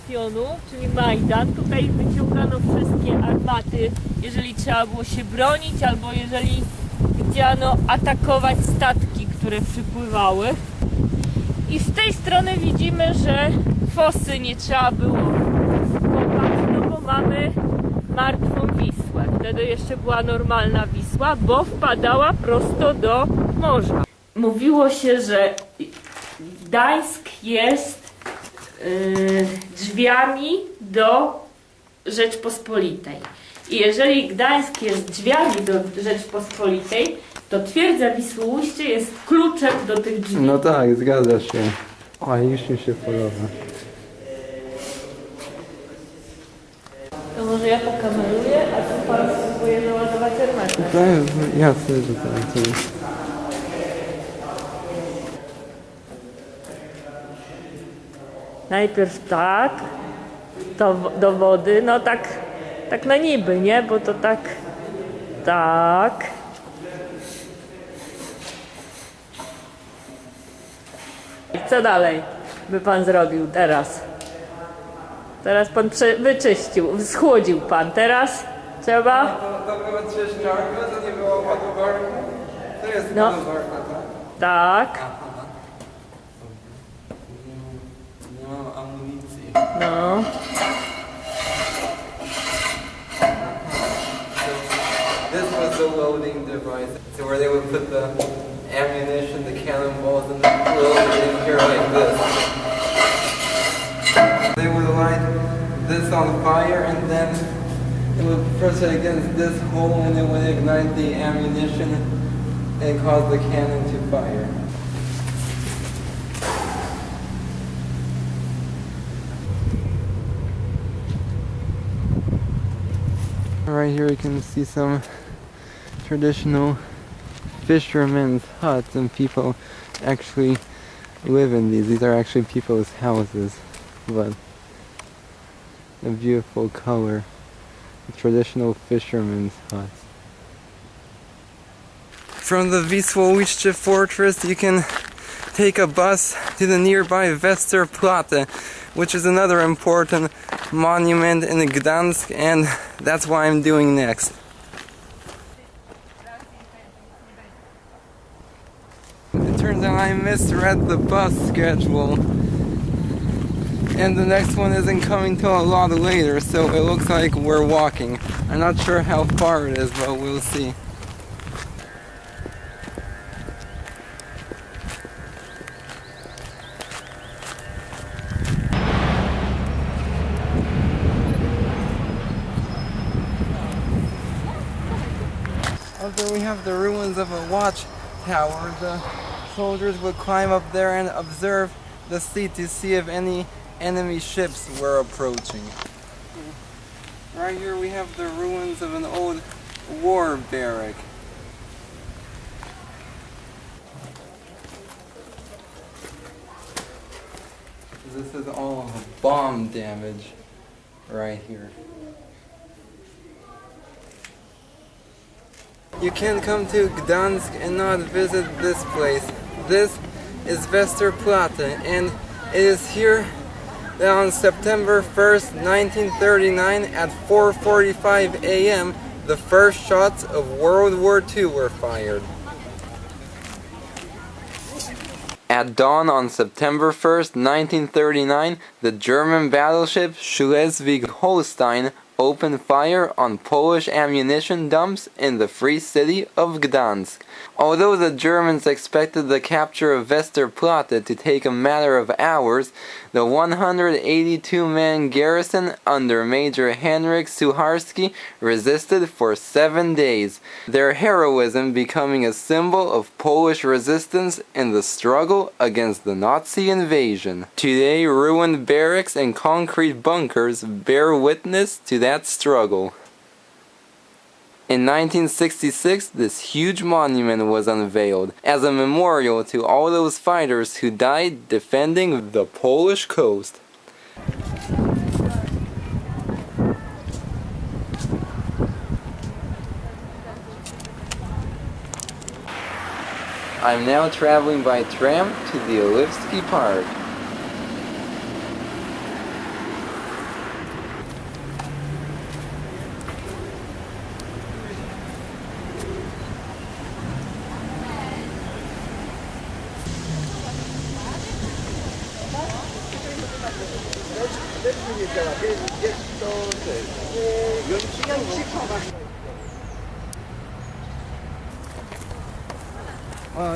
bastionu, czyli Majdan. Tutaj wyciągano wszystkie armaty, jeżeli trzeba było się bronić, albo jeżeli chciano atakować statki, które przypływały. I z tej strony widzimy, że fosy nie trzeba było kopać, no bo mamy martwą Wisłę. Wtedy jeszcze była normalna Wisła, bo wpadała prosto do morza. Mówiło się, że Gdańsk jest drzwiami do Rzeczpospolitej. I jeżeli Gdańsk jest drzwiami do Rzeczpospolitej, to twierdza Wisłoujście jest kluczem do tych drzwi. No tak, zgadza się. O, już mi się podoba. To może ja pokameruję, a tu pan spróbuje naładować armatę. Tak, jasne, że tak. Najpierw tak, to do wody, no tak na niby, nie? Bo to tak. I co dalej by pan zrobił teraz? Teraz pan wyczyścił, schłodził pan, teraz trzeba... To było czyszczarka, to nie było ładowarka? To jest ładowarka, tak? Tak. Nie mam amunicji. No. This was the loading device. So where they would put the ammunition, the cannonballs, and the load in here like this. They would light this on fire and then it would press it against this hole and it would ignite the ammunition and cause the cannon to fire. Right here you can see some traditional fishermen's huts, and people actually live in these. These are actually people's houses, but a beautiful color. Traditional fishermen's huts. From the Wisloujscie Fortress you can take a bus to the nearby Westerplatte, which is another important monument in Gdansk, and that's what I'm doing next. It turns out I misread the bus schedule, and the next one isn't coming till a lot later, so it looks like we're walking. I'm not sure how far it is, but we'll see. Up there we have the ruins of a watchtower. The soldiers would climb up there and observe the sea to see if any enemy ships were approaching. Right here we have the ruins of an old war barrack. This is all bomb damage right here. You can't come to Gdansk and not visit this place. This is Westerplatte, and it is here that on September 1st, 1939 at 4:45 a.m. the first shots of World War II were fired. At dawn on September 1st, 1939, the German battleship Schleswig-Holstein opened fire on Polish ammunition dumps in the free city of Gdansk. Although the Germans expected the capture of Westerplatte to take a matter of hours, the 182-man garrison under Major Henryk Sucharski resisted for 7 days, their heroism becoming a symbol of Polish resistance in the struggle against the Nazi invasion. Today, ruined barracks and concrete bunkers bear witness to that struggle. In 1966, this huge monument was unveiled as a memorial to all those fighters who died defending the Polish coast. I'm now traveling by tram to the Oliwski Park. Wow,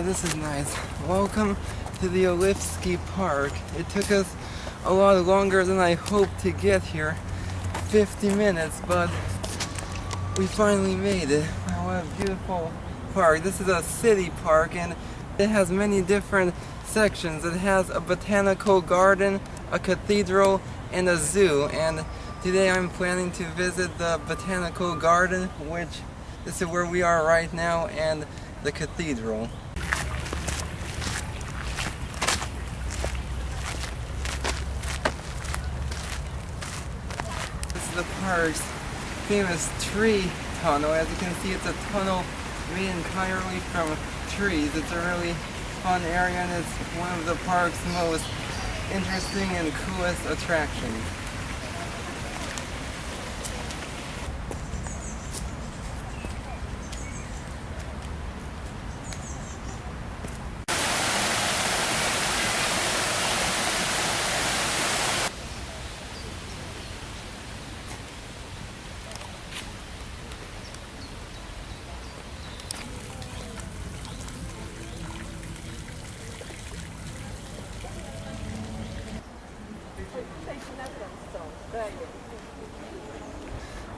this is nice. Welcome to the Oliwski Park. It took us a lot longer than I hoped to get here. 50 minutes, but we finally made it. Wow, what a beautiful park. This is a city park and it has many different sections. It has a botanical garden, a cathedral, and a zoo. And today I'm planning to visit the botanical garden, which this is where we are right now, and the cathedral. This is the park's famous tree tunnel. As you can see, it's a tunnel made entirely from trees. It's a really fun area and it's one of the park's most interesting and coolest attractions.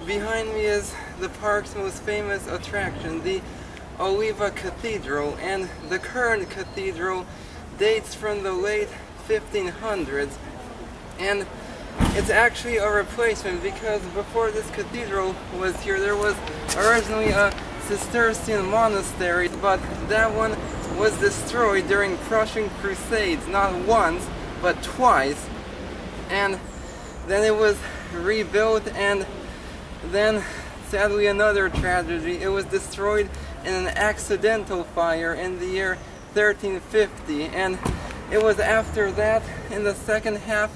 Behind me is the park's most famous attraction, the Oliwa Cathedral, and the current cathedral dates from the late 1500s, and it's actually a replacement because before this cathedral was here there was originally a Cistercian monastery, but that one was destroyed during Prussian Crusades, not once but twice, and then it was rebuilt, and then sadly another tragedy. It was destroyed in an accidental fire in the year 1350, and it was after that, in the second half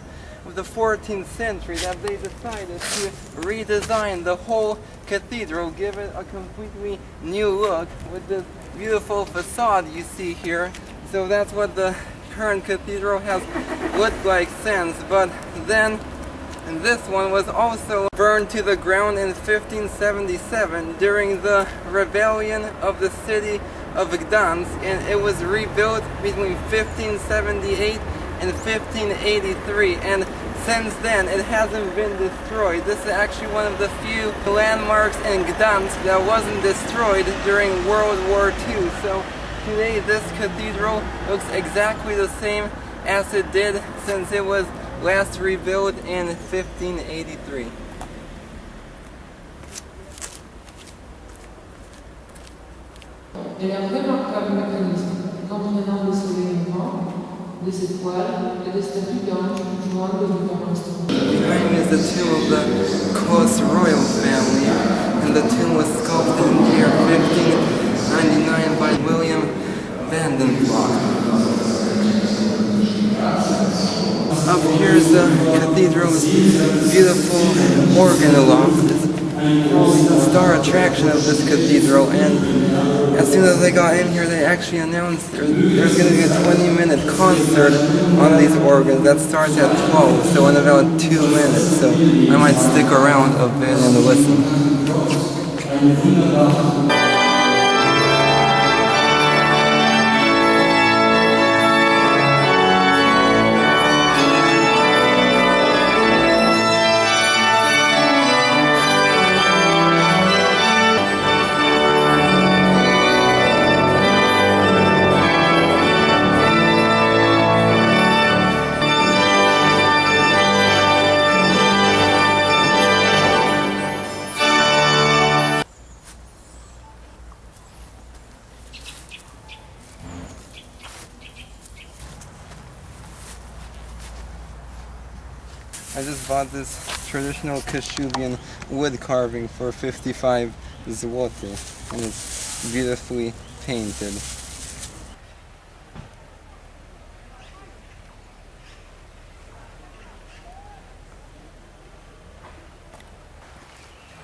of the 14th century, that they decided to redesign the whole cathedral, give it a completely new look with this beautiful facade you see here. So that's what the current cathedral has looked like since. But then this one was also burned to the ground in 1577 during the rebellion of the city of Gdansk, and it was rebuilt between 1578 and 1583, and since then it hasn't been destroyed. This is actually one of the few landmarks in Gdansk that wasn't destroyed during World War II. So today this cathedral looks exactly the same as it did since it was last rebuilt in 1583. Elle a un remarquable mécanisme. Quand on est dans le soleil mouvant, des étoiles et des statues d'anges jouant de différents instruments. Behind me is the tomb of the Coast royal family, and the tomb was sculpted in the year 1599 by William Vandenblock. Up here is the cathedral's beautiful organ loft. It's probably the star attraction of this cathedral, and as soon as I got in here they actually announced there's going to be a 20-minute concert on these organs that starts at 12, so in about 2 minutes, so I might stick around a bit and listen. I just bought this traditional Kashubian wood carving for 55 zloty, and it's beautifully painted.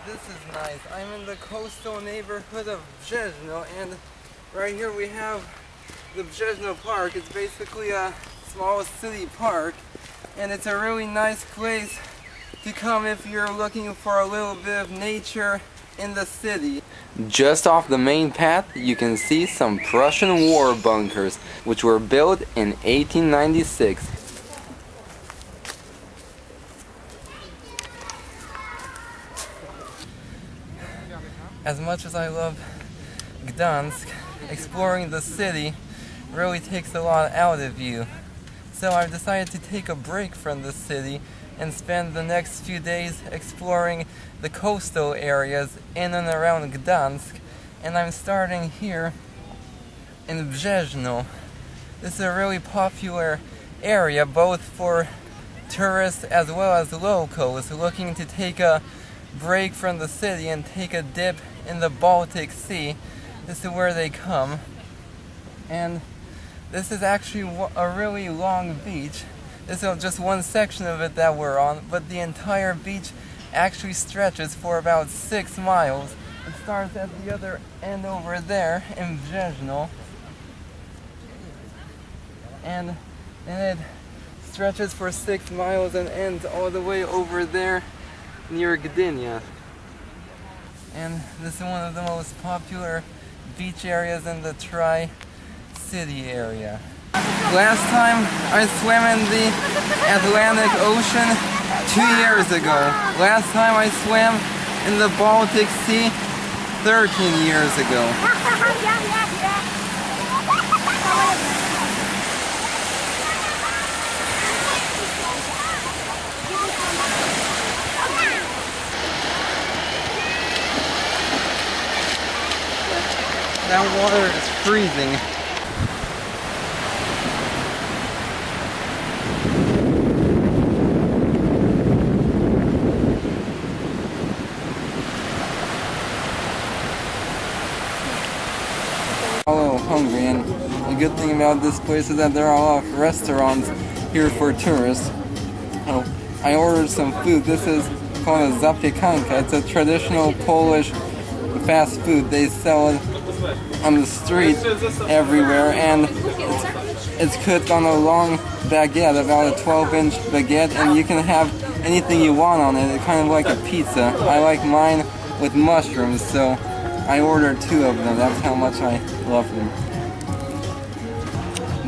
This is nice. I'm in the coastal neighborhood of Brzezno, and right here we have the Brzezno Park. It's basically a small city park, and it's a really nice place to come if you're looking for a little bit of nature in the city. Just off the main path you can see some Prussian war bunkers which were built in 1896. As much as I love Gdansk, exploring the city really takes a lot out of you. So I've decided to take a break from the city and spend the next few days exploring the coastal areas in and around Gdansk. And I'm starting here in Brzezno. This is a really popular area both for tourists as well as locals looking to take a break from the city and take a dip in the Baltic Sea. This is where they come. And this is actually a really long beach. This is just one section of it that we're on, but the entire beach actually stretches for about 6 miles. It starts at the other end over there in Brzezno, and it stretches for 6 miles and ends all the way over there near Gdynia. And this is one of the most popular beach areas in the Tri-City area. Last time I swam in the Atlantic Ocean 2 years ago. Last time I swam in the Baltic Sea 13 years ago. That water is freezing. Hungry, and the good thing about this place is that there are a lot of restaurants here for tourists. So I ordered some food. This is called a zapiekanka. It's a traditional Polish fast food. They sell it on the street everywhere, and it's cooked on a long baguette, about a 12-inch baguette, and you can have anything you want on it. It's kind of like a pizza. I like mine with mushrooms, so I ordered 2 of them. That's how much I love them.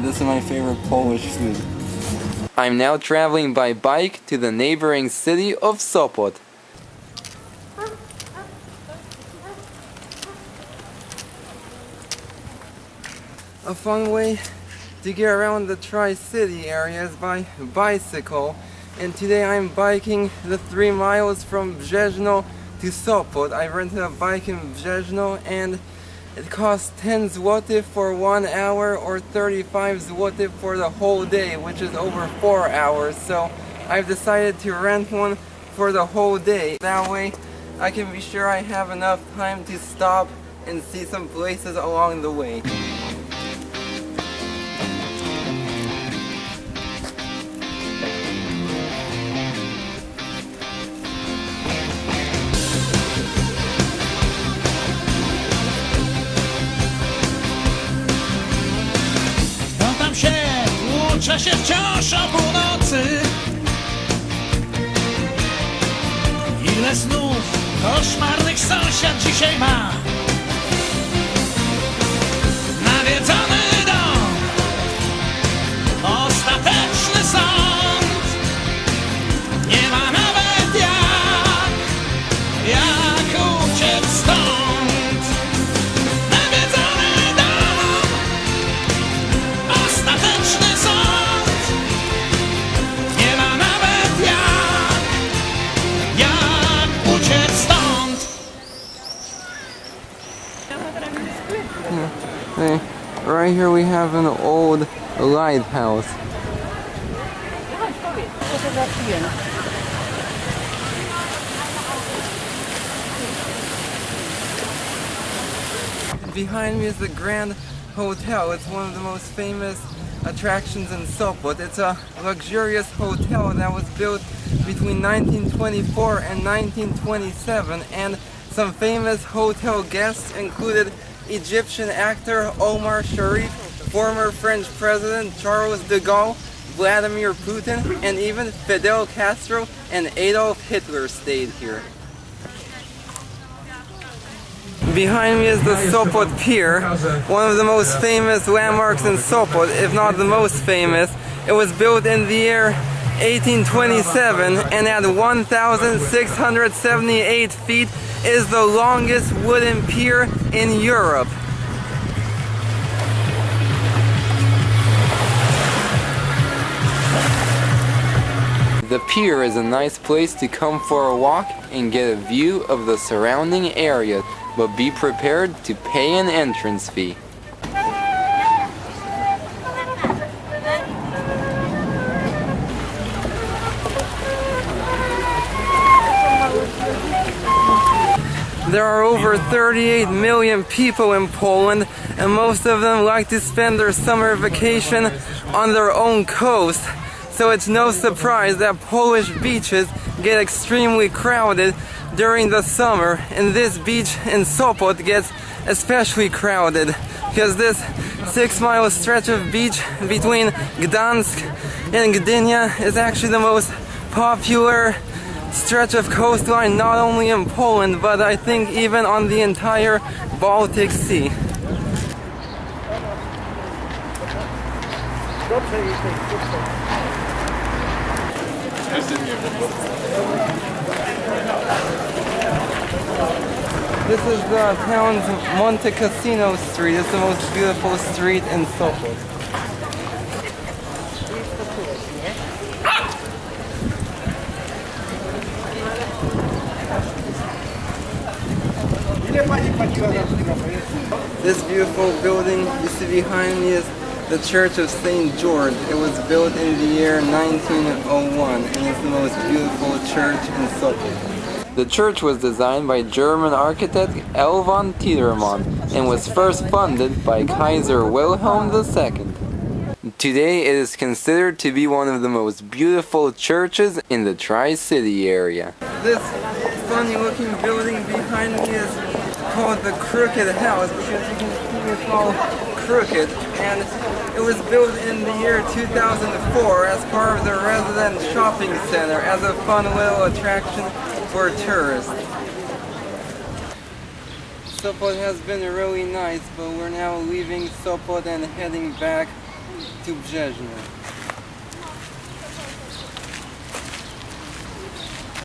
This is my favorite Polish food. I'm now traveling by bike to the neighboring city of Sopot. A fun way to get around the Tri-City area is by bicycle. And today I'm biking the 3 miles from Brzezno to Sopot. I rented a bike in Brzezno and it costs 10 zloty for 1 hour or 35 zloty for the whole day, which is over 4 hours. So I've decided to rent one for the whole day. That way I can be sure I have enough time to stop and see some places along the way. Uczę się wciąż o północy. Ile snów koszmarnych sąsiad dzisiaj ma. Nawiedzony dom, ostateczny sąd. Nie ma nawet jak uciec stąd. Nawiedzony dom, ostateczny sąd. Right here we have an old lighthouse. Behind me is the Grand Hotel. It's one of the most famous attractions in Sopot. It's a luxurious hotel that was built between 1924 and 1927, and some famous hotel guests included Egyptian actor Omar Sharif, former French President Charles de Gaulle, Vladimir Putin, and even Fidel Castro and Adolf Hitler stayed here. Behind me is the Sopot Pier, one of the most famous landmarks in Sopot, if not the most famous. It was built in the year 1827 and at 1,678 feet is the longest wooden pier in Europe. The pier is a nice place to come for a walk and get a view of the surrounding area, but be prepared to pay an entrance fee. There are over 38 million people in Poland, and most of them like to spend their summer vacation on their own coast. So it's no surprise that Polish beaches get extremely crowded during the summer, and this beach in Sopot gets especially crowded because this 6-mile stretch of beach between Gdansk and Gdynia is actually the most popular stretch of coastline not only in Poland but I think even on the entire Baltic Sea. This is the town's Monte Cassino Street. It's the most beautiful street in Sopot. This beautiful building you see behind me is the Church of St. George. It was built in the year 1901 and it's the most beautiful church in Sopot. The church was designed by German architect L. von Tiedemann and was first funded by Kaiser Wilhelm II. Today it is considered to be one of the most beautiful churches in the Tri-City area. This funny looking building behind me is called the Crooked House because you can see it's all crooked, and it was built in the year 2004 as part of the resident shopping center as a fun little attraction for tourists. Sopot has been really nice, but we're now leaving Sopot and heading back to Brzezno.